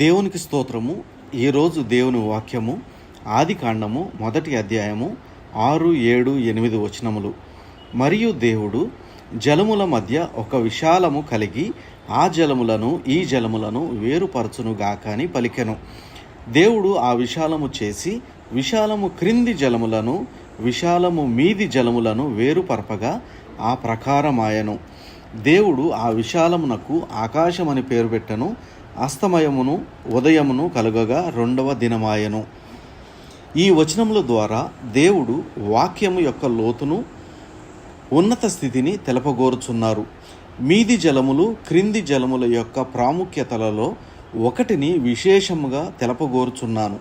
దేవునికి స్తోత్రము. ఈరోజు దేవుని వాక్యము ఆదికాండము 1వ అధ్యాయము 6, 7, 8 వచనములు. మరియు దేవుడు జలముల మధ్య ఒక విశాలము కలిగి ఆ జలములను ఈ జలములను వేరుపరచునుగాక అని పలికెను. దేవుడు ఆ విశాలము చేసి విశాలము క్రింది జలములను విశాలము మీది జలములను వేరుపరపగా ఆ ప్రకారమాయను. దేవుడు ఆ విశాలమునకు ఆకాశమని పేరు పెట్టెను. అస్తమయమును ఉదయమును కలుగగా 2వ దినమాయెను. ఈ వచనముల ద్వారా దేవుడు వాక్యము యొక్క లోతును ఉన్నత స్థితిని తెలపగోరుచున్నారు. మీది జలములు క్రింది జలముల యొక్క ప్రాముఖ్యతలలో ఒకటిని విశేషముగా తెలపగోరుచున్నాను.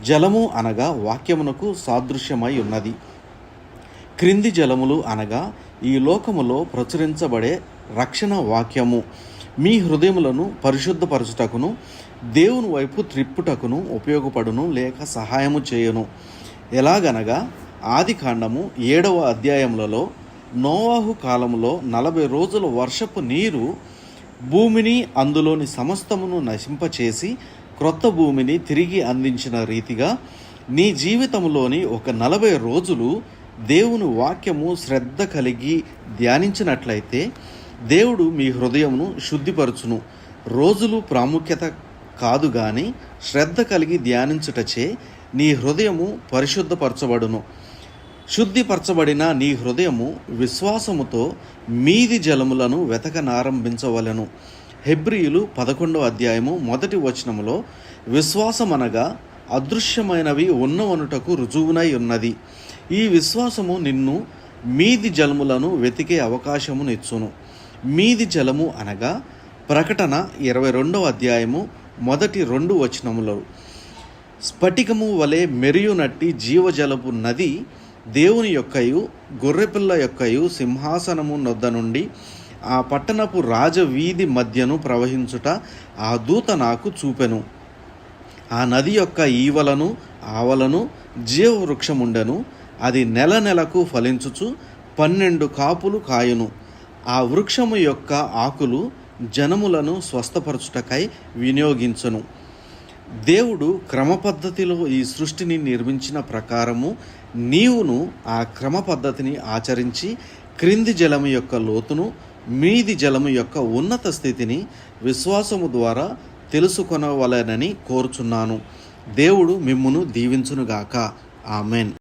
జలము అనగా వాక్యమునకు సాదృశ్యమై ఉన్నది. క్రింది జలములు అనగా ఈ లోకములో ప్రచురించబడే రక్షణ వాక్యము మీ హృదయములను పరిశుద్ధపరచుటకును దేవుని వైపు త్రిప్పుటకును ఉపయోగపడును లేక సహాయము చేయును. ఎలాగనగా ఆదికాండము 7వ అధ్యాయములలో నోవాహు కాలములో 40 రోజుల వర్షపు నీరు భూమిని అందులోని సమస్తమును నశింపచేసి క్రొత్త భూమిని తిరిగి అందించిన రీతిగా నీ జీవితంలోని ఒక 40 రోజులు దేవుని వాక్యము శ్రద్ధ కలిగి ధ్యానించినట్లయితే దేవుడు మీ హృదయమును శుద్ధిపరచును. రోజులు ప్రాముఖ్యత కాదు గాని శ్రద్ధ కలిగి ధ్యానించుటచే నీ హృదయము పరిశుద్ధపరచబడును. శుద్ధిపరచబడిన నీ హృదయము విశ్వాసముతో మీది జలములను వెతకనారంభించవలెను. హెబ్రీయులు 11వ అధ్యాయము 1వ వచనములో విశ్వాసమనగా అదృశ్యమైనవి ఉన్నవనుటకు రుజువునై ఉన్నది. ఈ విశ్వాసము నిన్ను మీది జలములను వెతికే అవకాశమునిచ్చును. మీది జలము అనగా ప్రకటన 22వ అధ్యాయము 1-2 వచనములు. స్ఫటికము వలె మెరియునట్టి జీవజలపు నది దేవుని యొక్కయు గొర్రెపిల్ల యొక్కయు సింహాసనము నొద్ద నుండి ఆ పట్టణపు రాజవీధి మధ్యను ప్రవహించుట ఆ దూత నాకు చూపెను. ఆ నది యొక్క ఈవలను ఆవలను జీవవృక్షముండెను. అది నెలకు ఫలించుచు 12 కాపులు కాయును. ఆ వృక్షము యొక్క ఆకులు జనములను స్వస్థపరచుటకై వినియోగించును. దేవుడు క్రమ పద్ధతిలో ఈ సృష్టిని నిర్మించిన ప్రకారము నీవును ఆ క్రమ పద్ధతిని ఆచరించి క్రింది జలము యొక్క లోతును మీది జలము యొక్క ఉన్నత స్థితిని విశ్వాసము ద్వారా తెలుసుకొనవలెనని కోరుచున్నాను. దేవుడు మిమ్మును దీవించునుగాక. ఆమెన్.